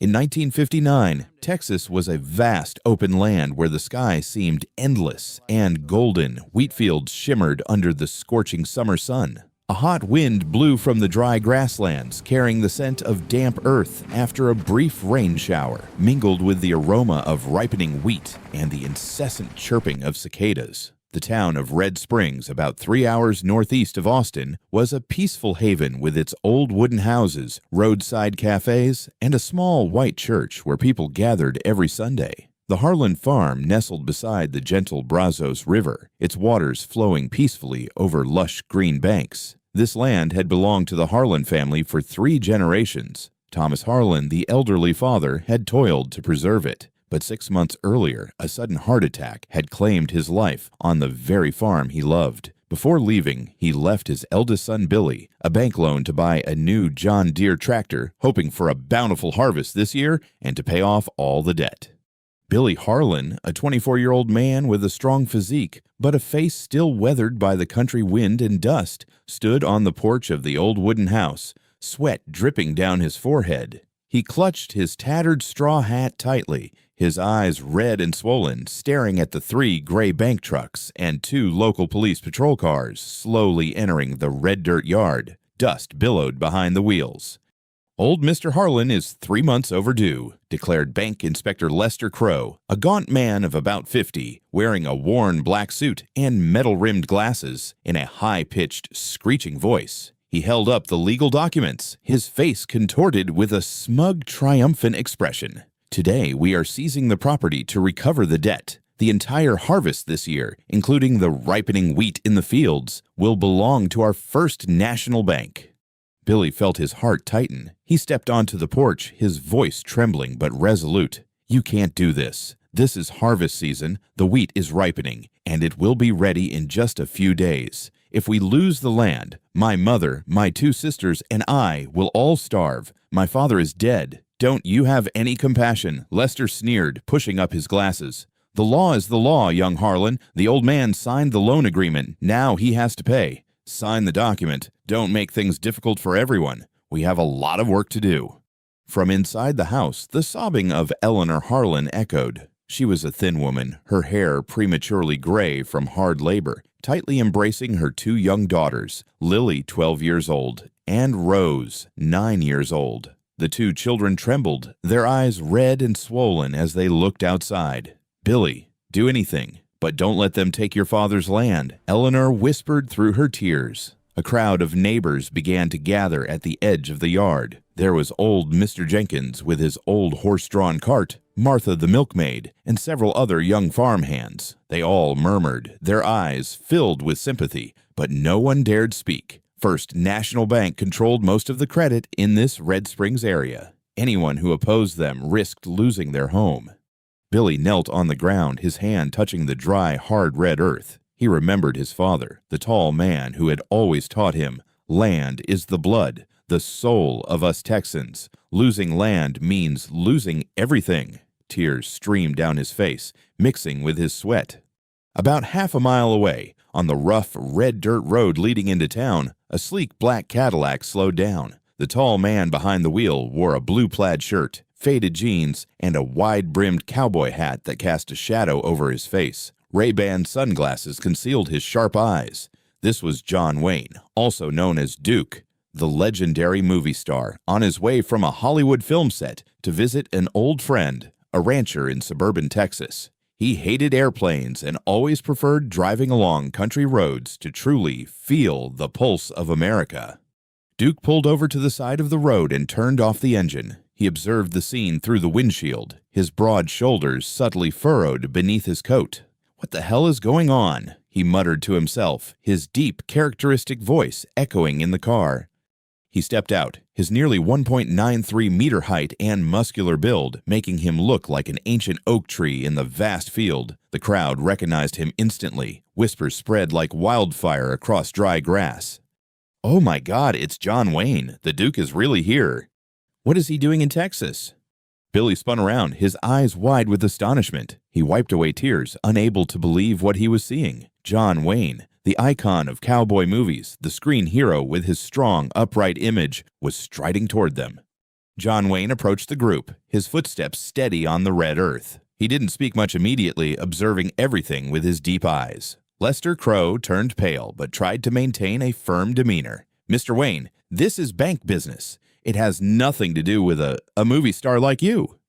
In 1959, Texas was a vast open land where the sky seemed endless and golden. Wheat fields shimmered under the scorching summer sun. A hot wind blew from the dry grasslands, carrying the scent of damp earth after a brief rain shower, mingled with the aroma of ripening wheat and the incessant chirping of cicadas. The town of Red Springs, about 3 hours northeast of Austin, was a peaceful haven with its old wooden houses, roadside cafes, and a small white church where people gathered every Sunday. The Harlan farm nestled beside the gentle Brazos River, its waters flowing peacefully over lush green banks. This land had belonged to the Harlan family for 3 generations. Thomas Harlan, the elderly father, had toiled to preserve it. But 6 months earlier, a sudden heart attack had claimed his life on the very farm he loved. Before leaving, he left his eldest son Billy a bank loan to buy a new John Deere tractor, hoping for a bountiful harvest this year and to pay off all the debt. Billy Harlan, a 24-year-old man with a strong physique, but a face still weathered by the country wind and dust, stood on the porch of the old wooden house, sweat dripping down his forehead. He clutched his tattered straw hat tightly, his eyes red and swollen, staring at the 3 gray bank trucks and 2 local police patrol cars slowly entering the red dirt yard. Dust billowed behind the wheels. "Old Mr. Harlan is 3 months overdue," declared Bank Inspector Lester Crow, a gaunt man of about 50, wearing a worn black suit and metal-rimmed glasses, in a high-pitched, screeching voice. He held up the legal documents, his face contorted with a smug, triumphant expression. "Today, we are seizing the property to recover the debt. The entire harvest this year, including the ripening wheat in the fields, will belong to our First National Bank." Billy felt his heart tighten. He stepped onto the porch, his voice trembling but resolute. "You can't do this. This is harvest season, the wheat is ripening, and it will be ready in just a few days. If we lose the land, my mother, my 2 sisters, and I will all starve. My father is dead. Don't you have any compassion?" Lester sneered, pushing up his glasses. "The law is the law, young Harlan. The old man signed the loan agreement. Now he has to pay. Sign the document. Don't make things difficult for everyone. We have a lot of work to do." From inside the house, the sobbing of Eleanor Harlan echoed. She was a thin woman, her hair prematurely gray from hard labor, tightly embracing her 2 young daughters, Lily, 12 years old, and Rose, 9 years old. The 2 children trembled, their eyes red and swollen as they looked outside. "Billy, do anything, but don't let them take your father's land," Eleanor whispered through her tears. A crowd of neighbors began to gather at the edge of the yard. There was old Mr. Jenkins with his old horse-drawn cart, Martha the milkmaid, and several other young farmhands. They all murmured, their eyes filled with sympathy, but no one dared speak. First National Bank controlled most of the credit in this Red Springs area. Anyone who opposed them risked losing their home. Billy knelt on the ground, his hand touching the dry, hard red earth. He remembered his father, the tall man who had always taught him, "Land is the blood, the soul of us Texans. Losing land means losing everything." Tears streamed down his face, mixing with his sweat. About half a mile away, on the rough, red dirt road leading into town, a sleek black Cadillac slowed down. The tall man behind the wheel wore a blue plaid shirt, faded jeans, and a wide-brimmed cowboy hat that cast a shadow over his face. Ray-Ban sunglasses concealed his sharp eyes. This was John Wayne, also known as Duke, the legendary movie star, on his way from a Hollywood film set to visit an old friend, a rancher in suburban Texas. He hated airplanes and always preferred driving along country roads to truly feel the pulse of America. Duke pulled over to the side of the road and turned off the engine. He observed the scene through the windshield, his broad shoulders subtly furrowed beneath his coat. "What the hell is going on?" he muttered to himself, his deep, characteristic voice echoing in the car. He stepped out, his nearly 1.93-meter height and muscular build making him look like an ancient oak tree in the vast field. The crowd recognized him instantly. Whispers spread like wildfire across dry grass. "Oh my God, it's John Wayne. The Duke is really here. What is he doing in Texas?" Billy spun around, his eyes wide with astonishment. He wiped away tears, unable to believe what he was seeing. John Wayne, the icon of cowboy movies, the screen hero with his strong, upright image, was striding toward them. John Wayne approached the group, his footsteps steady on the red earth. He didn't speak much immediately, observing everything with his deep eyes. Lester Crow turned pale, but tried to maintain a firm demeanor. "Mr. Wayne, this is bank business. It has nothing to do with a movie star like you."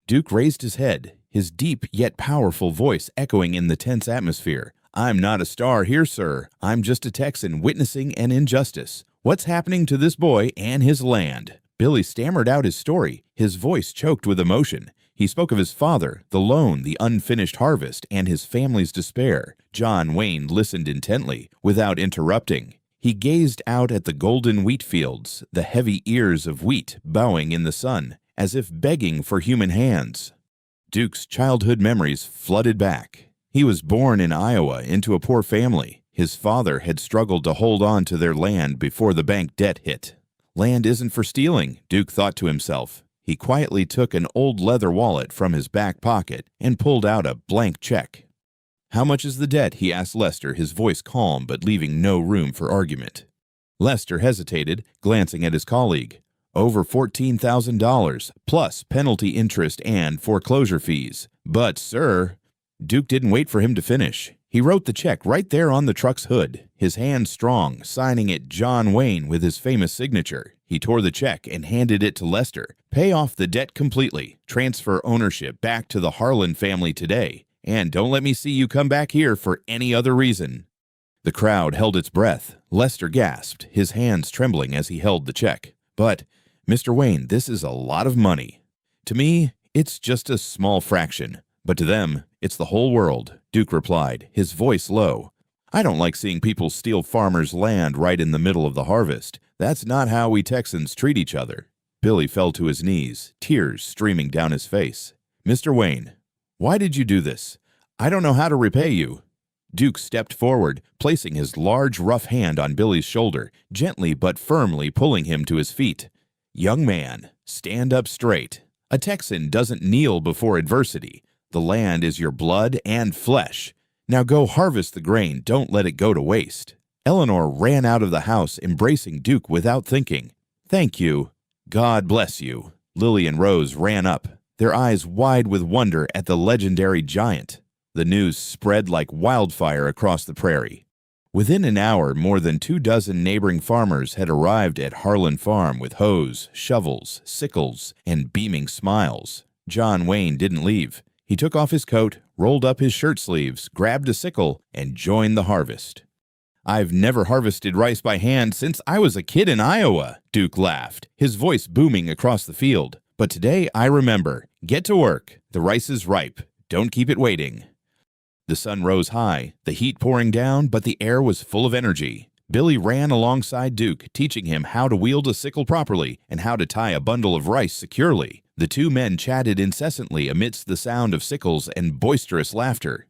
Duke raised his head, his deep yet powerful voice echoing in the tense atmosphere. "I'm not a star here, sir. I'm just a Texan witnessing an injustice. What's happening to this boy and his land?" Billy stammered out his story, his voice choked with emotion. He spoke of his father, the loan, the unfinished harvest, and his family's despair. John Wayne listened intently, without interrupting. He gazed out at the golden wheat fields, the heavy ears of wheat bowing in the sun, as if begging for human hands. Duke's childhood memories flooded back. He was born in Iowa into a poor family. His father had struggled to hold on to their land before the bank debt hit. Land isn't for stealing, Duke thought to himself. He quietly took an old leather wallet from his back pocket and pulled out a blank check. "How much is the debt?" he asked Lester, his voice calm but leaving no room for argument. Lester hesitated, glancing at his colleague. "Over $14,000, plus penalty interest and foreclosure fees. But, sir—" Duke didn't wait for him to finish. He wrote the check right there on the truck's hood, his hand strong, signing it John Wayne with his famous signature. He tore the check and handed it to Lester. "Pay off the debt completely. Transfer ownership back to the Harlan family today. And don't let me see you come back here for any other reason." The crowd held its breath. Lester gasped, his hands trembling as he held the check. "But, Mr. Wayne, this is a lot of money." "To me, it's just a small fraction. But to them, it's the whole world," Duke replied, his voice low. "I don't like seeing people steal farmers' land right in the middle of the harvest. That's not how we Texans treat each other." Billy fell to his knees, tears streaming down his face. "Mr. Wayne, why did you do this? I don't know how to repay you." Duke stepped forward, placing his large, rough hand on Billy's shoulder, gently but firmly pulling him to his feet. "Young man, stand up straight. A Texan doesn't kneel before adversity. The land is your blood and flesh. Now go harvest the grain, don't let it go to waste." Eleanor ran out of the house, embracing Duke without thinking. "Thank you. God bless you." Lily and Rose ran up, their eyes wide with wonder at the legendary giant. The news spread like wildfire across the prairie. Within an hour, more than 24 neighboring farmers had arrived at Harlan Farm with hoes, shovels, sickles, and beaming smiles. John Wayne didn't leave. He took off his coat, rolled up his shirt sleeves, grabbed a sickle, and joined the harvest. "I've never harvested rice by hand since I was a kid in Iowa," Duke laughed, his voice booming across the field. "But today I remember. Get to work. The rice is ripe. Don't keep it waiting." The sun rose high, the heat pouring down, but the air was full of energy. Billy ran alongside Duke, teaching him how to wield a sickle properly and how to tie a bundle of rice securely. The two men chatted incessantly amidst the sound of sickles and boisterous laughter.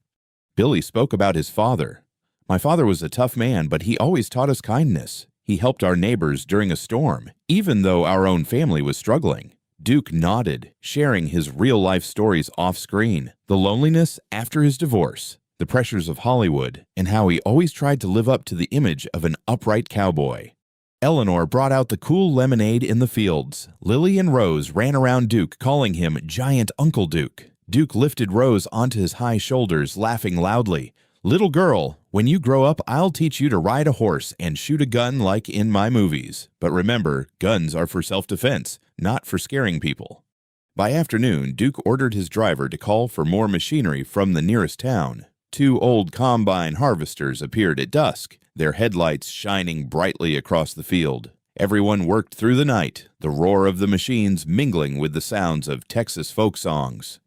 Billy spoke about his father. "My father was a tough man, but he always taught us kindness. He helped our neighbors during a storm, even though our own family was struggling." Duke nodded, sharing his real-life stories off-screen, the loneliness after his divorce, the pressures of Hollywood, and how he always tried to live up to the image of an upright cowboy. Eleanor brought out the cool lemonade in the fields. Lily and Rose ran around Duke, calling him Giant Uncle Duke. Duke lifted Rose onto his high shoulders, laughing loudly. "Little girl, when you grow up, I'll teach you to ride a horse and shoot a gun like in my movies. But remember, guns are for self-defense, not for scaring people." By afternoon, Duke ordered his driver to call for more machinery from the nearest town. 2 old combine harvesters appeared at dusk, their headlights shining brightly across the field. Everyone worked through the night, the roar of the machines mingling with the sounds of Texas folk songs.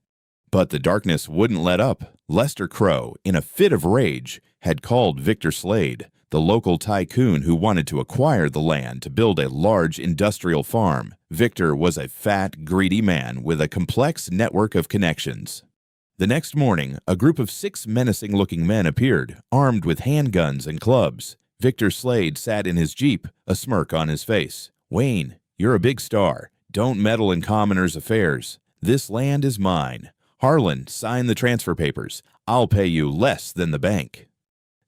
But the darkness wouldn't let up. Lester Crow, in a fit of rage, had called Victor Slade, the local tycoon who wanted to acquire the land to build a large industrial farm. Victor was a fat, greedy man with a complex network of connections. The next morning, a group of 6 menacing-looking men appeared, armed with handguns and clubs. Victor Slade sat in his Jeep, a smirk on his face. "Wayne, you're a big star. Don't meddle in commoners' affairs. This land is mine. Harlan, sign the transfer papers. I'll pay you less than the bank."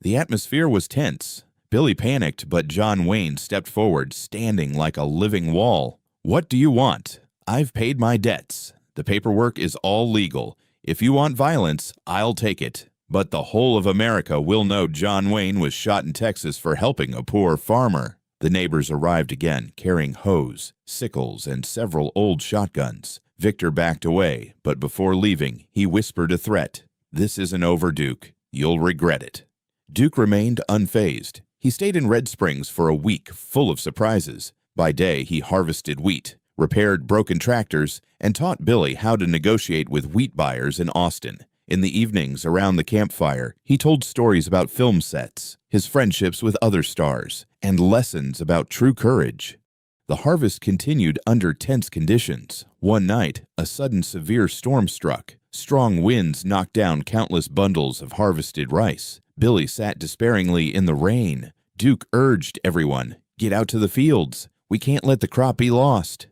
The atmosphere was tense. Billy panicked, but John Wayne stepped forward, standing like a living wall. What do you want? I've paid my debts. The paperwork is all legal. If you want violence, I'll take it. But the whole of America will know John Wayne was shot in Texas for helping a poor farmer. The neighbors arrived again, carrying hoes, sickles, and several old shotguns. Victor backed away, but before leaving, he whispered a threat. "This isn't over, Duke. You'll regret it." Duke remained unfazed. He stayed in Red Springs for a week, full of surprises. By day, he harvested wheat, repaired broken tractors, and taught Billy how to negotiate with wheat buyers in Austin. In the evenings around the campfire, he told stories about film sets, his friendships with other stars, and lessons about true courage. The harvest continued under tense conditions. One night, a sudden severe storm struck. Strong winds knocked down countless bundles of harvested rice. Billy sat despairingly in the rain. Duke urged everyone, "Get out to the fields. We can't let the crop be lost."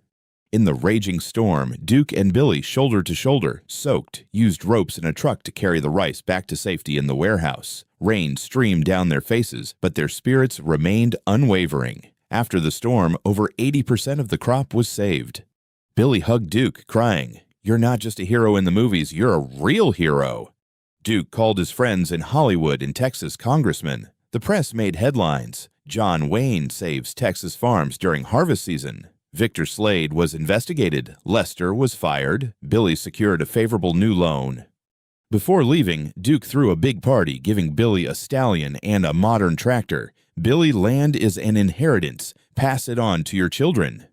In the raging storm, Duke and Billy, shoulder to shoulder, soaked, used ropes in a truck to carry the rice back to safety in the warehouse. Rain streamed down their faces, but their spirits remained unwavering. After the storm, over 80% of the crop was saved. Billy hugged Duke, crying, "You're not just a hero in the movies, you're a real hero." Duke called his friends in Hollywood and Texas congressmen. The press made headlines. John Wayne saves Texas farms during harvest season. Victor Slade was investigated. Lester was fired. Billy secured a favorable new loan. Before leaving, Duke threw a big party, giving Billy a stallion and a modern tractor. "Billy, land is an inheritance. Pass it on to your children."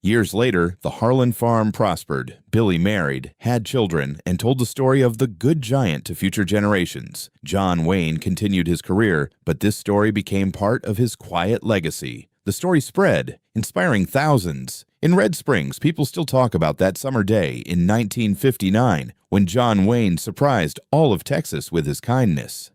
Years later, the Harlan farm prospered. Billy married, had children, and told the story of the good giant to future generations. John Wayne continued his career, but this story became part of his quiet legacy. The story spread, inspiring thousands. In Red Springs, people still talk about that summer day in 1959 when John Wayne surprised all of Texas with his kindness.